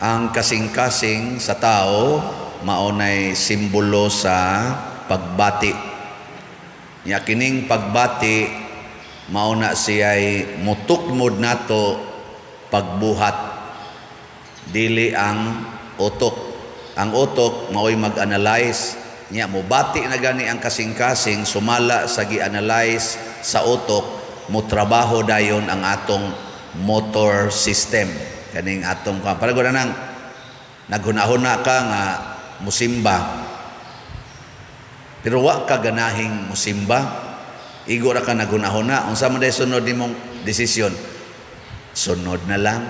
Ang kasing-kasing sa tao maunay simbolo sa pagbati. Nya kining pagbati mauna siya'y mutukmod nato pagbuhat, dili ang utok. Ang utok mao'y mag-analyze, nya mubati na gani ang kasing-kasing, sumala sa gi-analyze sa utok, mutrabaho dayon ang atong motor system. Kaning atong para gud nang naghuna-huna ka nga musimba, pero wa ka ganahing musimba, igo ra ka naghuna-huna, unsa man day sunod nimong desisyon? Sunod na lang.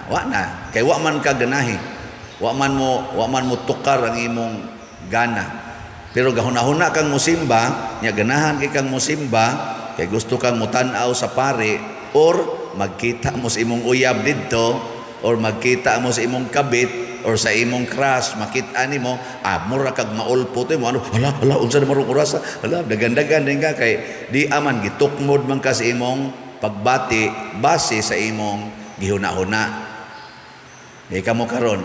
Wa na kay wa man ka ganahi, wa man mo tukar ang imong gana. Pero gahuna-huna kang musimba, nya ganahan kay kang musimba, kay gusto kang mutan-aw sa pare, or magkita mo sa imong uyab didto, or magkita mo sa imong kabit, or sa imong crush, makita nimo, mura kag maulpot mo, hala, unsa na marong oras, hala, dagan-dagan din ka, kay di aman, gitukmod man ka sa imong pagbati, base sa imong gihuna-huna. Di ka mo karon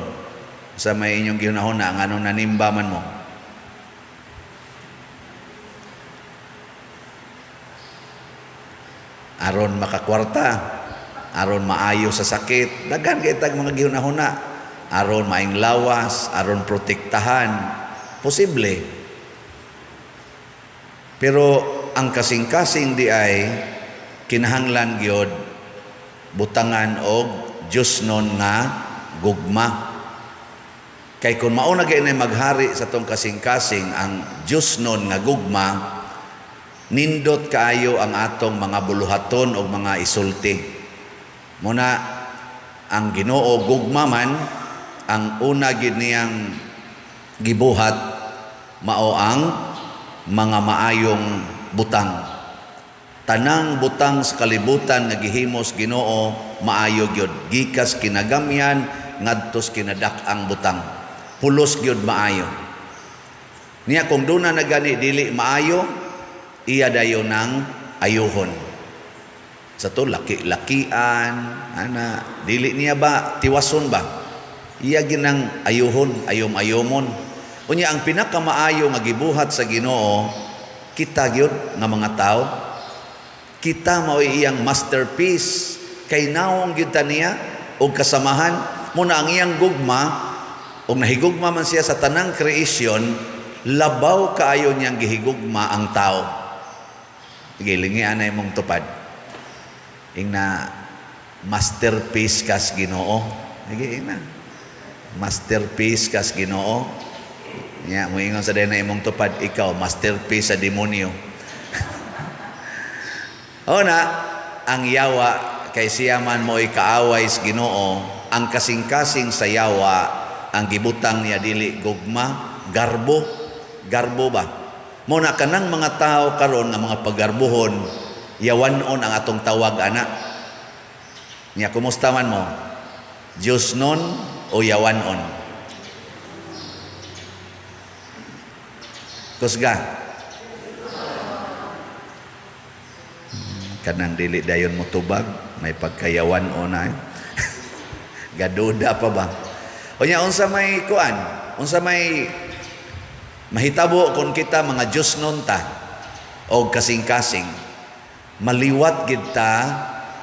sa may inyong gihuna-huna, ang anong nanimba man mo. Aron makakwarta, aron maayo sa sakit, daghan kay tag mga gihuna-huna, aron maing lawas, aron protektahan, posible. Pero ang kasing-kasing di ay kinahanglan gyud butangan og Dios non nga gugma. Kay kung mao na gyud maghari sa tong kasing-kasing ang Dios non nga gugma, nindot kaayo ang atong mga buluhaton o mga isulti. Muna, ang Ginoo gugma man, ang una gid niyang gibuhat, mao ang mga maayong butang. Tanang butang sa kalibutan nga gihimos Ginoo, maayo gyud. Gikas kinagamyan, ngadtos kinadak-ang butang. Pulos gyud maayo. Niya kung duna na gani dili maayo, iya dayon ng ayuhon. Sa to laki-lakian, dili niya ba tiwason ba? Iya ginang ayuhon, ayom-ayomon. Unya ang pinakamaayo nga gibuhat sa Ginoo, kita gyud nga mga tao, kita mao iyang masterpiece, kay naong gyud ta niya og kasamahan. Muna ang iyang gugma, og nahigugma man siya sa tanang kreasyon, labaw kaayo niyang gihigugma ang tao. Gilingi anay mong tupad. Ing na masterpiece kas Ginoo. Na masterpiece kas Ginoo. Nya mo ingon sa dena imong tupad, ikaw masterpiece sa demonyo. Na ang yawa kay siya man mo ikaaway sa Ginoo, ang kasing-kasing sa yawa, ang gibutang niya dili gugma, garbo ba? Muna kanang mga tao karon nga mga paggarbuhon, yawanon ang atong tawag ana. Nya kumusta man mo? Diyos non o yawanon? Kusga. Kanang dili dayon mo tubag, may pagkayawanon na. Gaduda pa ba? O nya unsa may kuan? Unsa may mahitabo kung kita mga Diyos nun ta o kasing-kasing, maliwat gid ta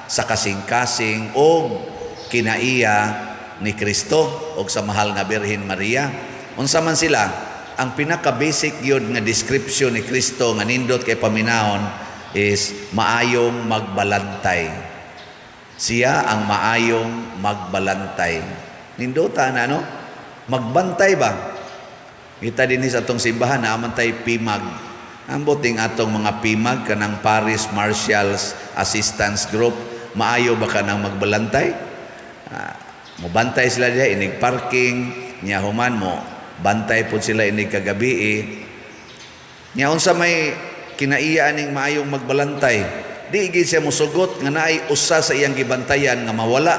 sa kasing-kasing o kinaiya ni Kristo o sa mahal nga Birhen Maria. Unsa man sila, ang pinaka-basic yun nga description ni Kristo nga nindot kay paminahon is maayong magbalantay. Siya ang maayong magbalantay. Nindotan ano? Magbantay ba? Kita din sa atong simbahan na amantay PIMAG. Ang buting atong mga PIMAG kanang Paris Marshals Assistance Group, maayo ba ka nang magbalantay? Mubantay sila diha inig parking, nya human mo bantay pud sila inig kagabi. Nya unsa may kinaiya ning maayong magbalantay? Di gid siya musugot nga naay usa sa iyang gibantayan nga mawala.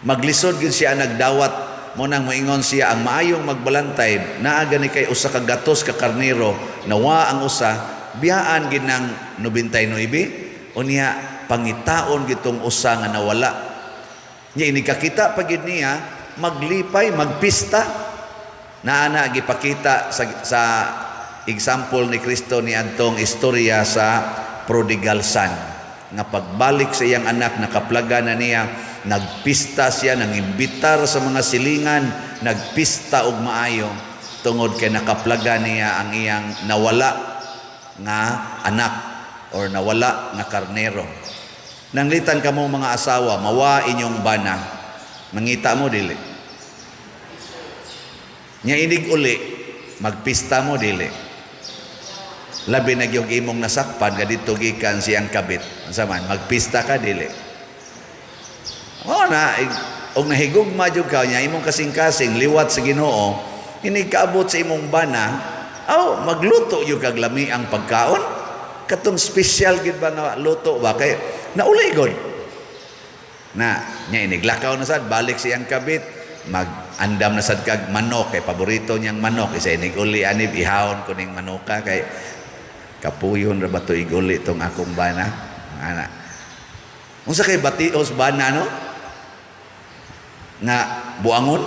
Maglisod gid siya nagdawat. Munang moingon siya ang maayong magbalantay, naa gani kay usa ka gatos ka karnero, nawa ang usa, biyaan ginang 99, unya pangitaon gitong usa nga nawala. Nya ini kakita pagid niya maglipay, magpista na ana gipakita sa example ni Kristo ni adtong istorya sa prodigal son, nga pagbalik sa iyang anak nakaplaga na niya, nagpista siya, nangimbitar sa mga silingan, nagpista og maayo tungod kay nakaplaga niya ang iyang nawala nga anak or nawala nga karnero. Nanglitan kamo mga asawa, mawa inyong bana, mangita mo dili. Nya inig uli, magpista mo dili. Labi na yung imong nasakpan, kadito gikan siyang kabit. Saman, magpista ka dili. O na, og nahigugma jud ka nya imong kasing-kasing liwat sa Ginoo, inig kaabot sa imong bana, magluto yung kaglami ang pagkaon. Katong special gid ba nga luto ba kay nauli gud na nya iniglakaw na sad balik siyang kabit, mag-andam na sad kag manok kay paborito niyang manok, isa iniguli anib ihawon ko ning manoka kay kapuyon ra ba to iguli tong akong bana ana. Unsa kay batios bana no nga buangon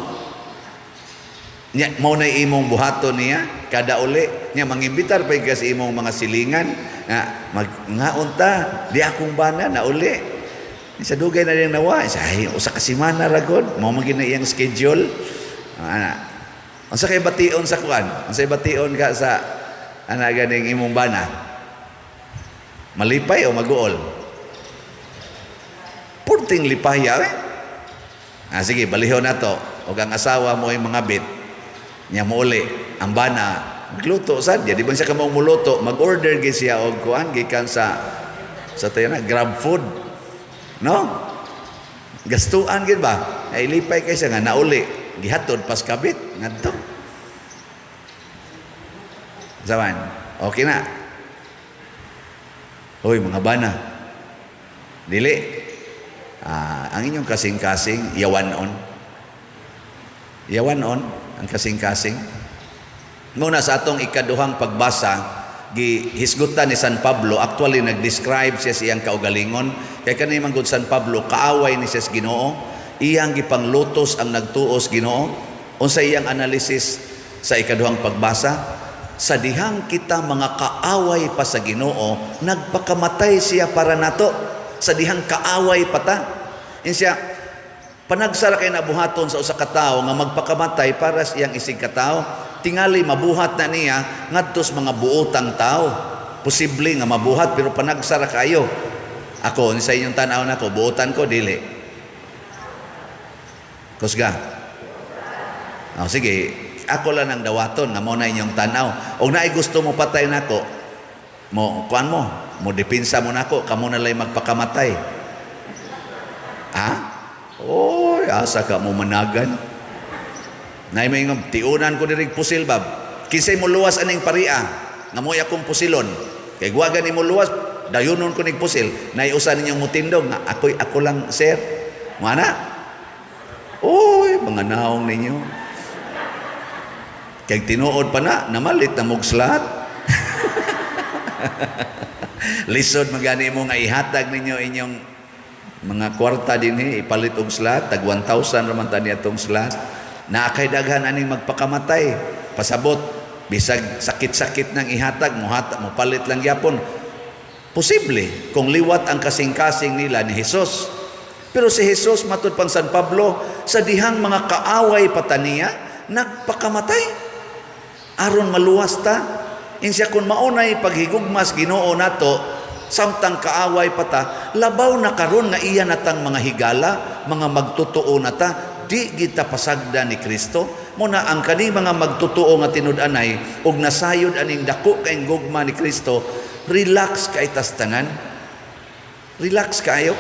nya mao na imong buhaton niya kada uli nya mangimbitar pa ka sa imong mga silingan nga unta di akong bana na uli sa dugay na rin nawa sa usa ka semana ra gud mao magina iyang schedule ana. Unsa kay bation sa kuan, unsa bation ka sa ana ganing imong bana, malipay o maguol? Purting lipaya sige balihon nato og ang asawa mo ay mga bit nya mo uli ang bana magluto sad di ba siya kamong muluto, mag-order gyud siya og kuan gikan sa tayo na grab food no, gastuan gid ba ay lipay kay siya nga nauli gihatod pas kabit ngadto zaman okay na. Hoy mga bana dili ang inyong kasing-kasing yawanon ang kasing-kasing. Muna sa atong ikaduhang pagbasa, gihisgutan ni San Pablo, actually nag-describe siya siyang kaugalingon. Kaya kanina manggod San Pablo, kaaway ni siya sa Ginoo, iyang gipanglutos ang nagtuos Ginoo. Unsa iyang analysis sa ikaduhang pagbasa? Sa dihang kita mga kaaway pa sa Ginoo, nagpakamatay siya para nato. Sa dihang kaaway pa ta. Siya, panagsara kay nabuhaton sa usa ka tawo nga magpakamatay para siyang isig ka tawo, tingali mabuhat na niya ngadtos mga buotang tao. Posible nga mabuhat pero panagsara kayo. Ako sa inyong tanaw nako buotan ko dili. Kusga. Sige, ako lang ang dawaton nga mo na inyong tanaw. Og naay gusto mo patay nako, mo kuan mo dipinsa mo nako, kamo na lay magpakamatay. Oy, asa ka mo managan. Nay may ngam tiunan ko diri pusil bab. Kinsay mo luwas aning paria nga moy akong pusilon. Kay guwagan nimo luwas, dayunon ko ning pusil. Nay usa ninyong mutindog nga ako lang sir. Mana? Oy, mga naong ninyo. Kay tinuod pa na namalit na mugslat. Lisod magani mo nga ihatag ninyo inyong mga kwarta dinhi ipalit og slat, tag 1,000 raman ta niatong slat. Na kay daghan aning magpakamatay, pasabot bisag sakit-sakit nang ihatag mo palit lang gyapon. Posible kung liwat ang kasing-kasing nila ni Hesus. Pero si Hesus matud pang San Pablo, sa dihang mga kaaway pataniya nagpakamatay aron maluwas ta. Insya kun maunay paghigugmas Ginoo nato samtang kaaway pata, labaw na karon nga iya natang mga higala, mga magtutuo nata, di kita pasagda ni Kristo. Muna ang kani mga magtutuo nga tinud-anay og nasayod aning dako kay gugma ni Kristo, relax kay tastangan. Relax kayo.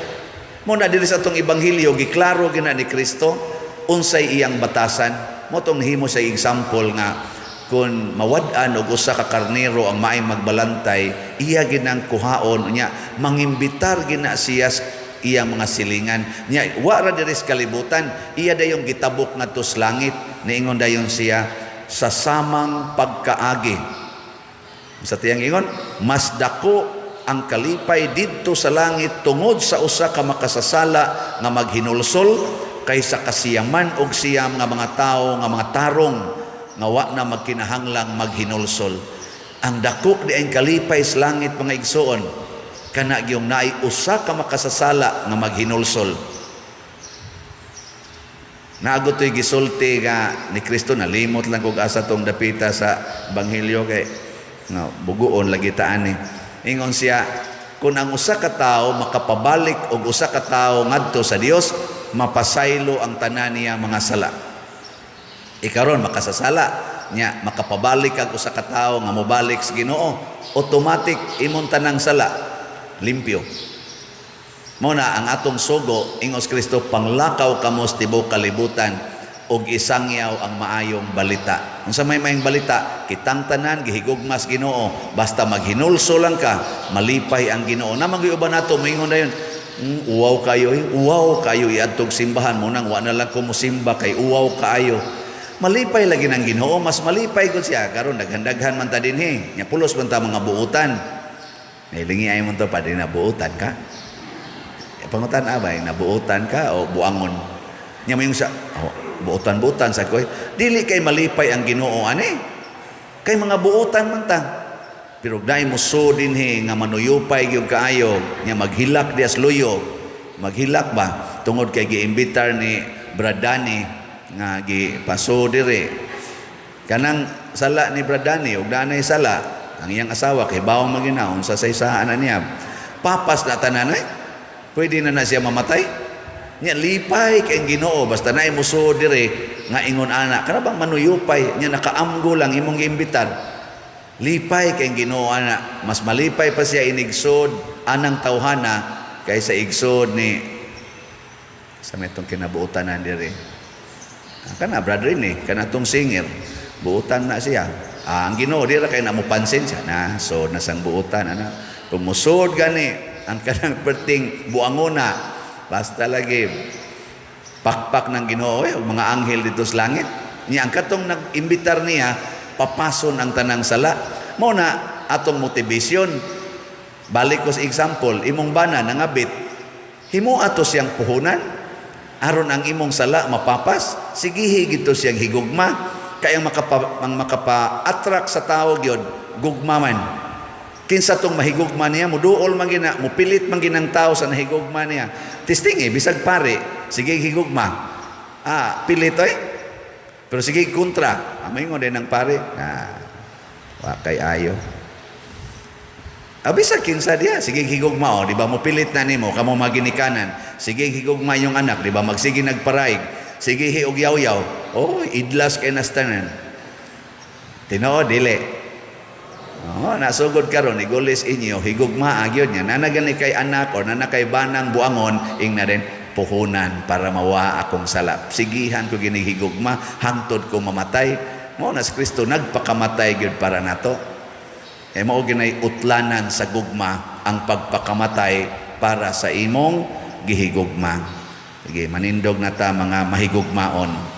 Muna diri sa atong ebanghelyo giklaro gina ni Kristo unsay iyang batasan. Mo tong himo sa example nga kung mawad-an og usa ka karnero ang maay magbalantay, iya ginang kuhaon nya mangimbitar gina siya iyang mga silingan nya wa ra diri sa kalibutan, iya dayong gitabok ngadto sa langit, niingon dayon siya sa samang pagkaagi. Sa tiyang ingon, mas dako ang kalipay didto sa langit tungod sa usa ka makasasala nga maghinulsol kaysa kasiyaman og siyam nga mga tawo nga mga tarong nga wa na magkinahanglang maghinulsol. Ang dako di ang kalipay sa langit mga igsoon kana gyung naay usa ka makasasala nga maghinulsol. Naago to'y gisulti nga ni Kristo, nalimot lang kog asa tong dapita sa Ebanghelyo kay no, buguon lagi taan ni. Ingon siya, kung ang usa ka tawo makapabalik og usa ka tawo ngadto sa Dios, mapasaylo ang tanan niya mga sala. Ikaron makasasala nya makapabalik ang usa ka tawo nga mobalik sa Ginoo, automatic imong tanang sala limpyo. Muna ang atong sugo ingos Kristo panglakaw kamos tibuok kalibutan og isangyaw ang maayong balita. Unsa may maayong balita, kitang tanan gihigugmas Ginoo, basta maghinulso lang ka, malipay ang Ginoo. Namang giuban nato moingon dayon, uwaw kayo iadtog simbahan mo nang wa na lang ko mosimba kay uwaw kaayo. Malipay lagi ng Ginoo, mas malipay gud siya karon daghan-daghan man ta dinhi. Nya pulos man ta mga buutan. Nailingi ay mo to pa din na buutan ka. Pangutan abay nabuutan ka o buangon. Nya may sa buutan-buutan sa koy. Dili kay malipay ang Ginoo ani. Kay mga buutan man ta. Pero dai mo so dinhi nga manuyupay gyud kaayo, nya maghilak dias luyo. Maghilak ba tungod kay giimbitar ni Bradani nga gipaso dire. Kanang sala ni Bradani ug danay sala ang iyang asawa kay bawang maginaon sa saysahan niya. Papas na tanan pwede na siya mamatay. Nya lipay kay Ginoo basta naay muso dire nga ingon ana kana bang manuyupay nya nakaamgo lang imong giimbitar. Lipay kay Ginoo ana, mas malipay pa siya inigsod anang tawhana kaysa igsod ni sa metong kinabuotanan dire. Kana brother ni kana tong singer buutan na siya. Ang Ginoo dira kay namupansin siya na so nasang buutan ana. Kumusod gani ang kanang perting buangona basta lagi pakpak ng Ginoo mga anghel dito sa langit niya ang katong nag-imbitar niya papason ang tanang sala mo na atong motivation balik ko sa example imong bana nangabit himo ato siyang puhunan aron ang imong sala mapapas sige higito siyang higugma kay ang makapa-attract sa tao gyud gugma man. Kinsa tong mahigugma niya, muduol man gina, mupilit man ginang tao sa nahigugma niya. Testing bisag pare, sige higugma. Pilit pero sige kontra. Maingon din ng pare, wa kay ayo. Bisag kinsa diya, sige higugma di ba mupilit na nimo, kamo maginikanan. Sige higugma yung anak, di ba magsige nagparaig. Sige hiog yaw-yaw. Idlas kay nastanan. Tinoo dili. Nasugod karon igulis inyo higugma agyod niya nanagani kay anak o nanakay banang buangon ing na rin puhunan para mawa akong salap sigihan ko gini higugma hangtod ko mamatay mo na si Kristo nagpakamatay gyud para nato mao ginay utlanan sa gugma ang pagpakamatay para sa imong gihigugma. Sige manindog na ta mga mahigugmaon.